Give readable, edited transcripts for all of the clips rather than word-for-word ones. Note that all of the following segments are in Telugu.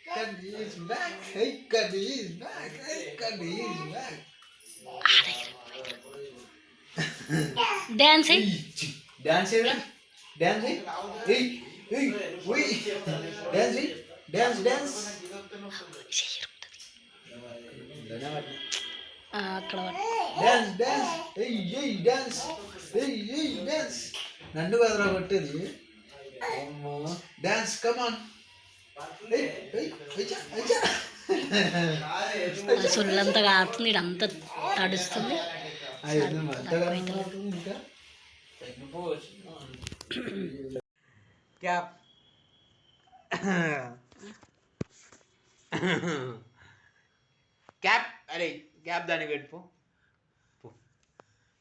Cuddy is back. Hey, Cuddy is back. Hey, Cuddy is back. Dance Dance here. Dance here. Hey, hey, wait. Dance here. Dance, dance. అక్కడ Dance, dance. Hey, hey, dance. Hey, hey, dance. నన్ను కదరా కొట్టేది డాన్స్ కమాన్ సొల్లంతా కాస్తుంది ఇదంతా తడుస్తుంది క్యాప్ క్యాప్ అరే క్యాప్ దాన్ని పెట్టుపో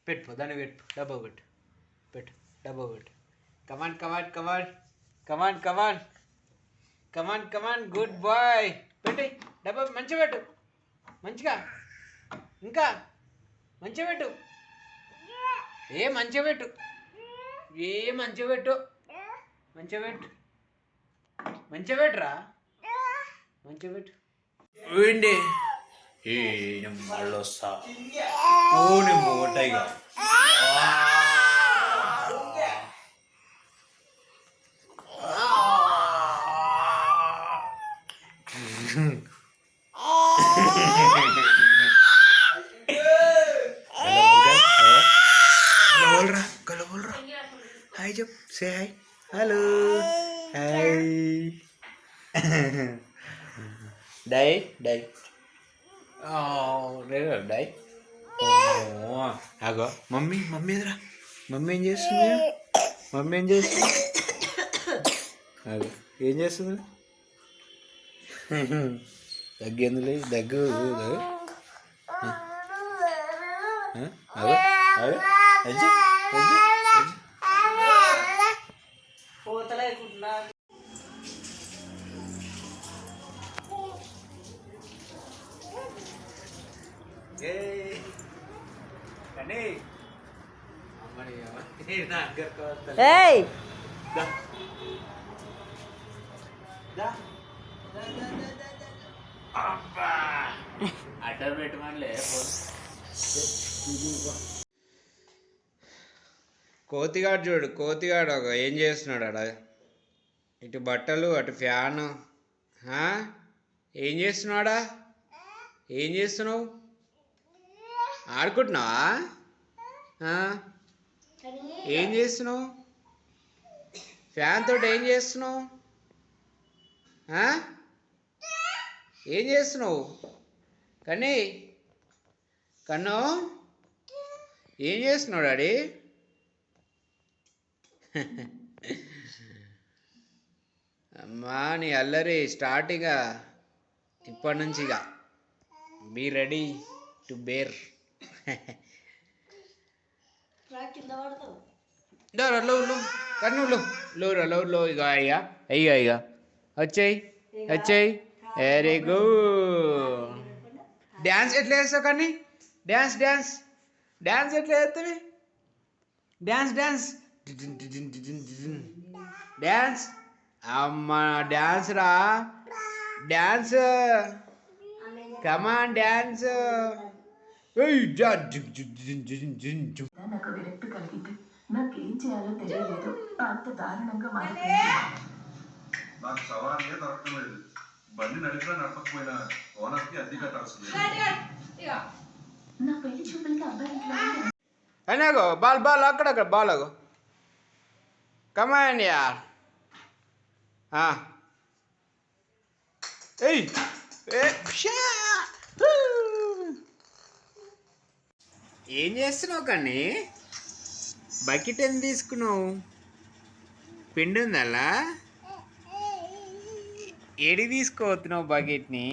పెట్టుపో దాన్ని పెట్టు డబ్బా పెట్టు పెట్టు డబ్బా పెట్టు కమాన్ కమాన్ కమాన్ కమాన్ కమాన్ కమాన్ కమాన్ గుడ్ బాయ్ పెట్టి డబ్బా మంచిగా పెట్టు మంచిగా ఇంకా మంచిగా పెట్టు మంచిగా పెట్టు మంచిగా పెట్టు మంచిగా పెట్టు మంచిగా పెట్టురా మంచిగా పెట్టు ఏంటి మళ్ళీ వస్తా ఓని మోటైగా बोलरा हाय जब से hi hello hi đây đây đây là đây आगो मम्मी मम्मी इधर मम्मी ఏం చేస్తుంది మమ్మీ ఏం చేస్తుంది ఏం చేస్తుంది దగ్గేందులే దగ్గు అడ్డం పెట్టమనిలే కోతిగాడు చూడు కోతిగాడు ఏం చేస్తున్నాడు అడ ఇటు బట్టలు అటు ఫ్యాను ఏం చేస్తున్నాడా ఏం చేస్తున్నావు ఆడుకుంటున్నావా ఏం చేస్తున్నావు ఫ్యాన్ తోటి ఏం చేస్తున్నావు ఏం చేస్తున్నావు కానీ కన్ను ఏం చేస్తున్నావు డాడీ అమ్మా నీ అల్లరి స్టార్టింగ్ ఇప్పటి నుంచి ఇక బీ రెడీ టు బేర్ కన్ను లో ఇక అయ్యా అయ్యా ఇక వచ్చేయి వచ్చేయి వెరీ గుడ్ డ్యాన్స్ ఎట్లా వేస్తావు కానీ డ్యాన్స్ డ్యాన్స్ డ్యాన్స్ ఎట్లా వేస్తావి డ్యాన్స్ డ్యాన్స్ డ్యాన్స్ అమ్మ డ్యాన్స్ రా డ్యాన్స్ కమాన్ డ్యాన్స్ నాకేం చేయాలో తెలియలేదు అంత దారుణంగా నాకు సవాలే దొరకలేదు బండి నడిపినా నడపకపోయినా ఓనర్కి అద్దె కట్టాల్సింది నా పెళ్లి చూపులకి అబ్బాయి అయినాగో బాల్ బాల్ అక్కడక్కడ బాల్ అగో కమాన్ యార్ ఏం చేస్తున్నావు కానీ బకెట్ ఎంత తీసుకున్నావు పిండి ఉందలా ఏడికి తీసుకోవస్తున్నావు బకెట్ని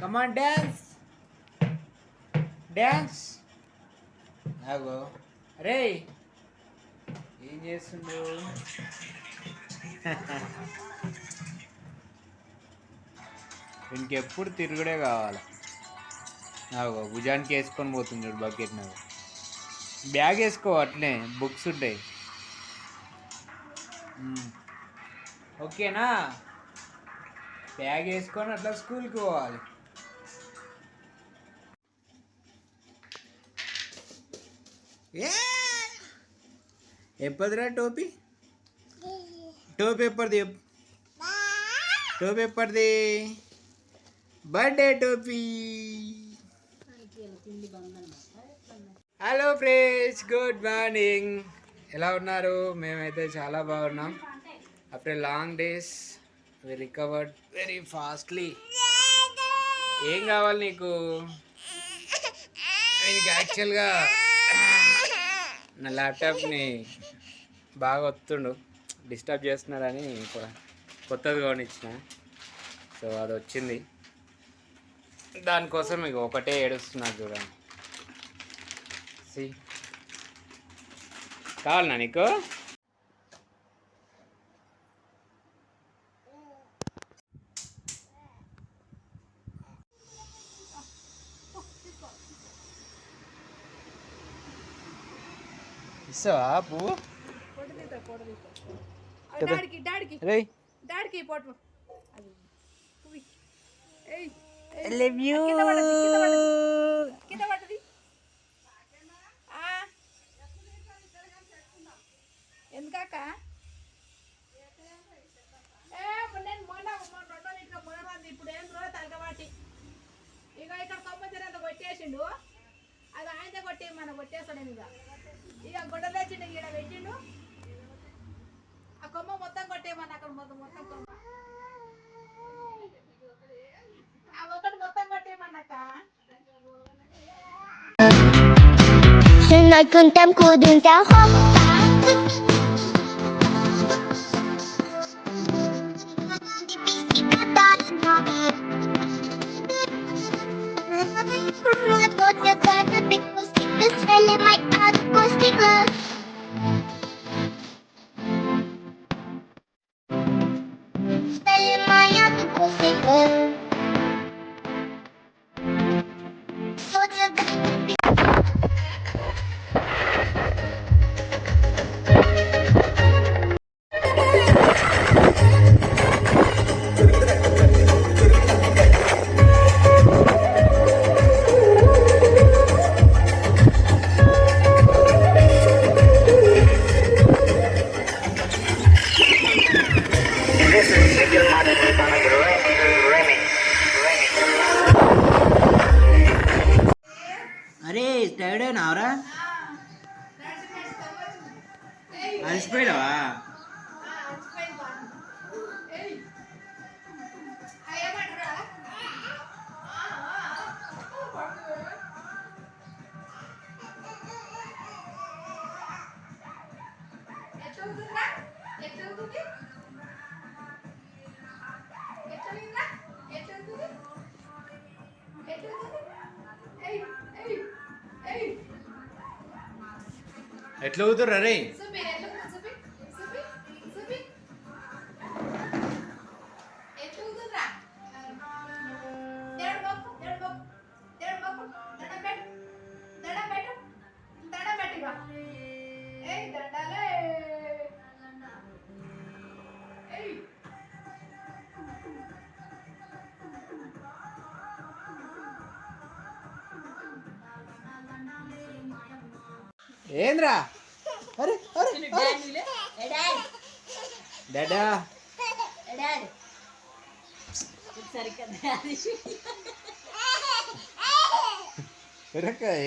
కమాన్ డ్యాన్స్ డ్యాన్స్ అగో రే ఏం చేస్తుండు ఇంకెప్పుడు తిరుగుడే కావాలి. భుజానికి వేసుకొని పోతుంది చూడు బకెట్. నాకు బ్యాగ్ వేసుకో, అట్లే బుక్స్ ఉంటాయి. ఓకేనా? బ్యాగ్ వేసుకొని అట్లా స్కూల్కి పోవాలి. ఎప్పటిరా టోపీ? టోపీ ఎప్పటిది? టోపీ ఎప్పటిది? బర్త్డే టోపీ. Hello friends, good morning. ఎలా ఉన్నారు? మేమైతే చాలా బాగున్నాం. After long days we recovered very fastly. ఏం కావాలి నీకు? నీకు యాక్చువల్గా నా ల్యాప్టాప్ని బాగా వస్తుండు, డిస్టర్బ్ చేస్తున్నారని కొత్తది కొనిచ్చిన. సో అది వచ్చింది, దానికోసం మీకు ఒకటే ఏడుస్తున్నారు చూడండి. కావాలన్నా నీకు? ఇస్తావా పువ్వు? Love you. ఎందుకాక నేను మొన్న ఇప్పుడు ఏం రోజు తలకబాటి ఇక ఇక్కడ కొమ్మతిరంత కొట్టేసిండు. అది ఆయనతో కొట్టి మనం కొట్టేస్తాడు. ఇక గొడవ తెచ్చిండు, ఈడ పెట్టిండు. ఆ కొమ్మ మొత్తం కొట్టేయమని అక్కడ మొత్తం కొమ్మ ఒకటి మొత్తం కొట్టేయమన్నాక Noi cântăm cu dântea hopa. Tot de toată pe costică, să le mai aduc o sticlă. Să le mai aduc o sticlă. Tot de toată pe అరే టైర్డ్ అయినావరా? అలసిపోయావా? ఎట్లా ఊతుర్రా రే? ఏంద్రా? అరే డాడా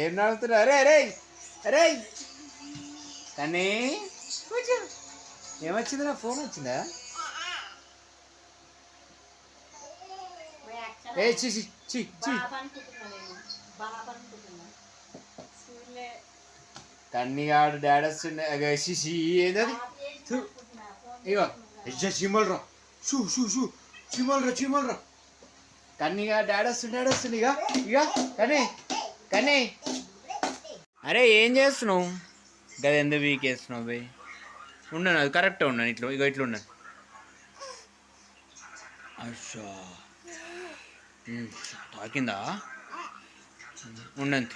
ఏం నడుతున్నా? అరే అరే అరే కానీ ఏమొచ్చిందిరా? ఫోన్ వచ్చిందా? ఏ చి చి చి చి కన్నీగాడు డాడస్ శిశి ఏంటది? ఇగో చీమలరా, షూ షూ షూ, చీమలరా. కన్నీగా డాడొస్తుంది ఇక ఇక కానీ కానీ. అరే ఏం చేస్తున్నావు? గది ఎందుకు వీక్ వేస్తున్నావు పోయి? ఉండను, అది కరెక్ట్గా ఉన్నాను. ఇట్లా ఇక ఇట్లా ఉన్నాను. అచ్చా తాకిందా? ఉండండి,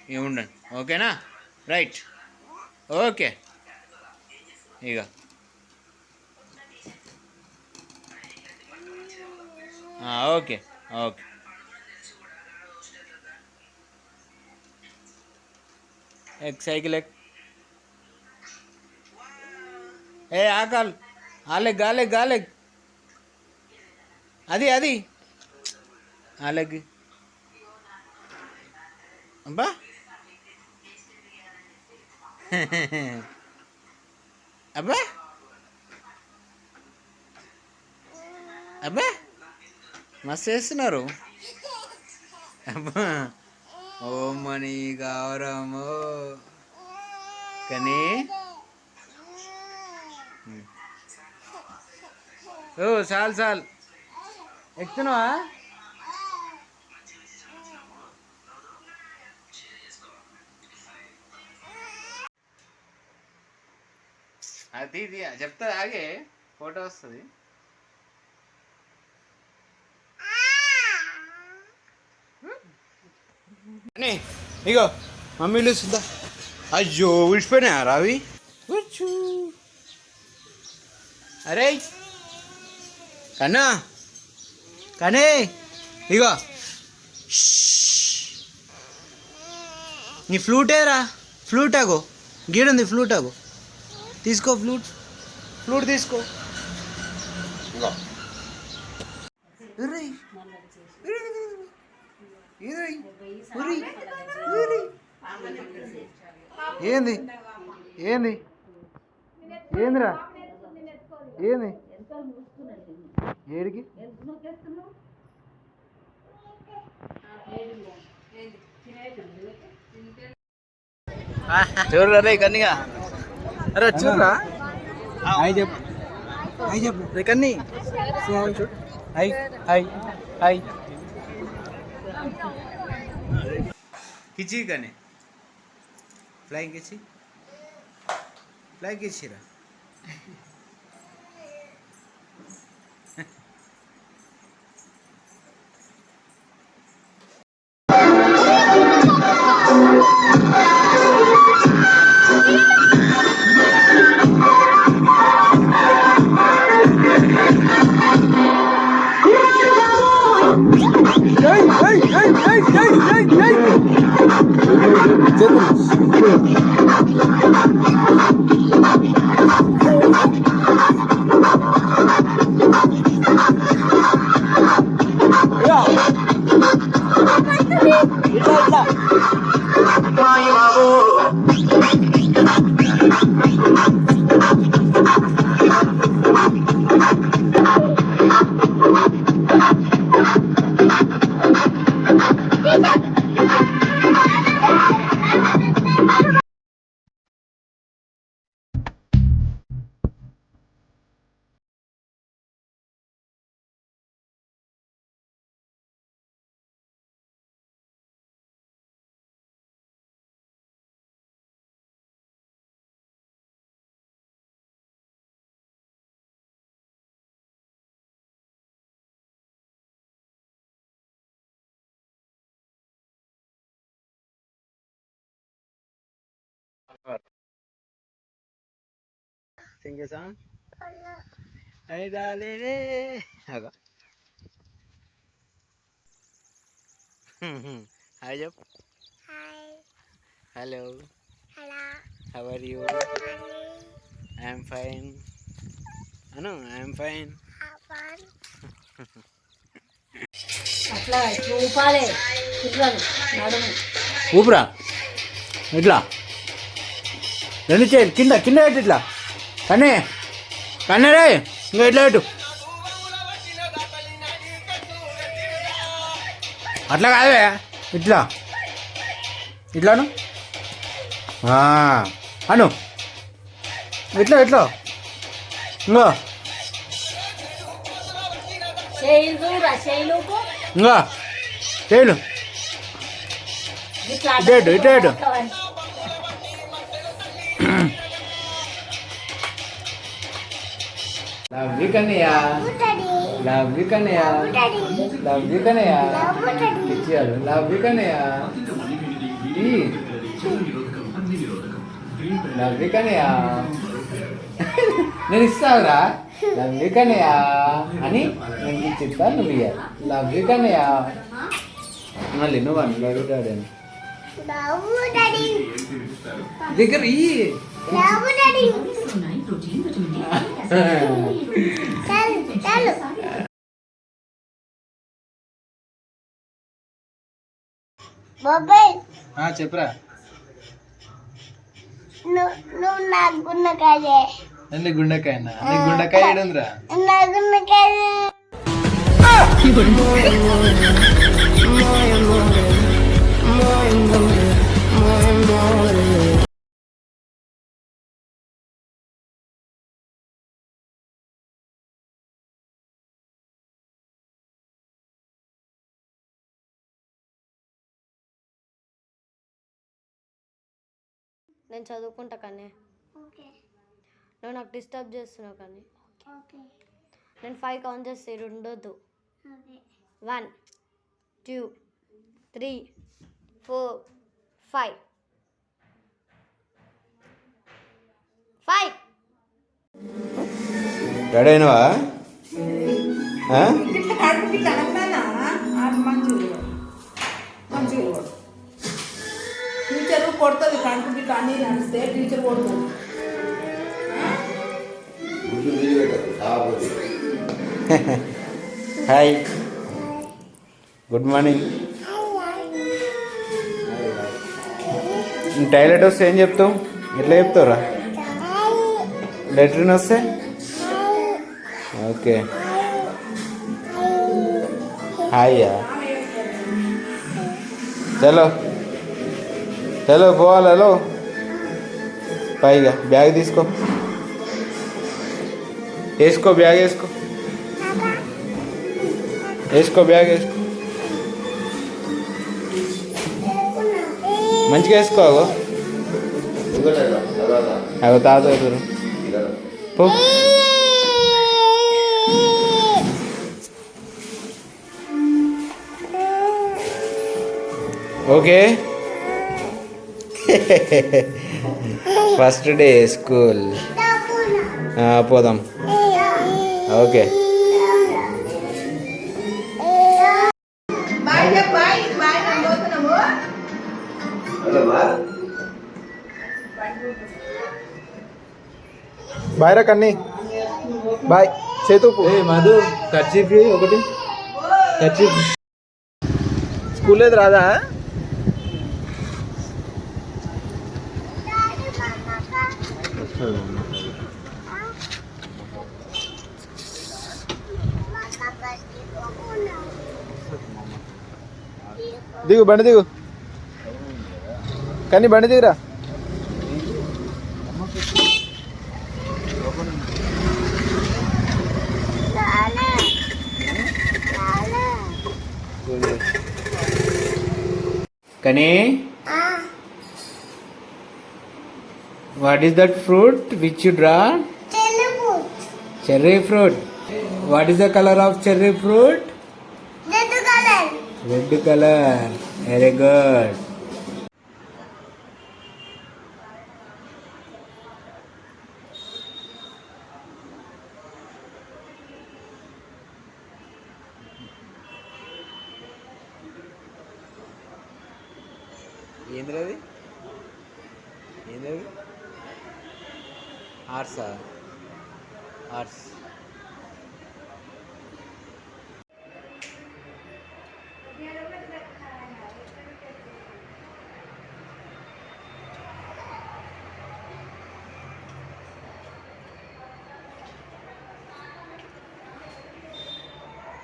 ఇక ఉండండి, ఓకేనా? Right, okay. ఇక ఓకే ఓకే. సైకిల్ ఎక్. ఏ ఆకాల్, ఆలెగ్ ఆలెగ్ ఆలెగ్, అది అది ఆలెగ్. అబ్బా అబ్బా అబ్బా మస్తు చేస్తున్నారు. అబ్బా ఓ మనీ గౌరవము కానీ ఓ చాలు చాలు ఎక్కుతున్నావా? అది ఇది చెప్తా, ఆగే ఫోటో వస్తుంది. ఇగో మమ్మీ చూద్దా. అయ్యో విడిచిపోయినాయా రావి? అరే కన్నా కానీ ఇగో నీ ఫ్లూట్ ఏరా? ఫ్లూట్ ఆగో, గీడుంది ఫ్లూట్ ఆగో, తీసుకో ఫ్లూట్, ఫ్లూట్ తీసుకో. ఏంది ఏంది ఏందిరా ఏంది ఏడికి? చూడరా రే కన్నీగా, అరే చూడరా. హాయ్ చెప్పు, హాయ్ చెప్పు రే కన్నీ. Hi hi hi. కిచి కానీ ఫ్లైంగ్ కిచి, ఫ్లైంగ్ కిచిరా. Sing a song. Hey darling, aga. Hi Jap. Hi. Hello. Hello. How are you? Honey. I am fine. Anu, I am fine. Have fun. అట్లా చూపాలే కుట్రాలు నడుము. ఊపురా ఇట్లా రెండు చేయాలి, కింద కింద పెట్టు ఇట్లా. కన్నే కన్నరే ఇంకా ఇట్లా పెట్టు. అట్లా కాదే, ఇట్లా ఇట్లాను అను, ఇట్లా ఇట్లా ఇంకో చేయలు చేయలుకు ఇంకా చేయలు ఇటు ఇటు ఇటు. Love you Kannayya, love you Kannayya, love you Kannayya, ఇచ్చాడు love you Kannayya, love you Kannayya, నేను ఇస్తావురా లవ్ యూ కన్నయ్య అని నేను ఇచ్చిస్తా, నువ్వు ఇయ్యాలి లవ్ యూ కన్నయ్య. మళ్ళీ నువ్వు అడుగుతాడు దగ్గర బాబాయ్ చెప్పురా. నువ్వు నా గుండెకాయ, నీ గుండెకాయ, నీ గుండెకాయ ఏడుందిరా? నా గుండెకాయ. నేను చదువుకుంటా కానీ నువ్వు నాకు డిస్టర్బ్ చేస్తున్నావు కానీ నేను 5 కౌంట్ చేస్తే ఉండొద్దు. 1 2 3 4 5 5. రెడీ అయినవా? టీచర్ కొడుతుంది కడుపు గిట్ల అన్నీ నడిస్తే టీచర్ కొడుతుంది. Hi, good morning. టాయిలెట్ వస్తే ఏం చెప్తావు? ఎట్లా చెప్తావురా? లెట్రిన్ వస్తే ఓకే హాయ్యా. చలో చలో పోవాలి. హలో పైగా బ్యాగ్ తీసుకో, వేసుకో బ్యాగ్, వేసుకో వేసుకో బ్యాగ్, వేసుకో మంచిగా వేసుకో. అగో తాత ఎదురు పో. ఓకే ఫస్ట్ డే స్కూల్, పోదాం. ఓకే బాయ్ రా కన్నీ, బాయ్ చేతు. మధు కర్చీఫ్ ఒకటి, కర్చీఫ్. స్కూల్ లేదు రాదా? దిగు, బండి దిగు కానీ, బండి దిగురా. Kani, what is that fruit which you draw? Cherry fruit. What is the color of cherry fruit? Red color. Red color. Very good. ఏంద్రది? ఏంద్రది? ఆర్సా? ఆర్స్.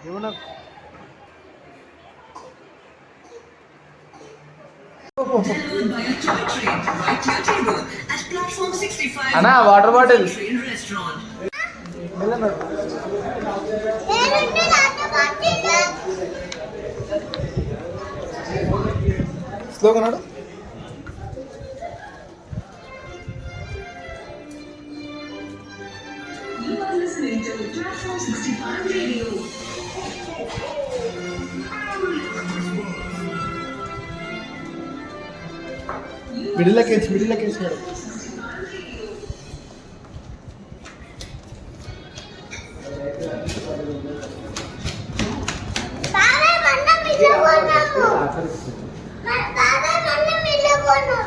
ఏమన్నా అన్నా వాటర్ బాటిల్ స్లోగా నాడు. You are listening to మిడిల్లోకి వేసినాడు. బాబాయ్ మన్న మిల్ల పోనాకు బాబాయ్ మన్న మిల్ల పోను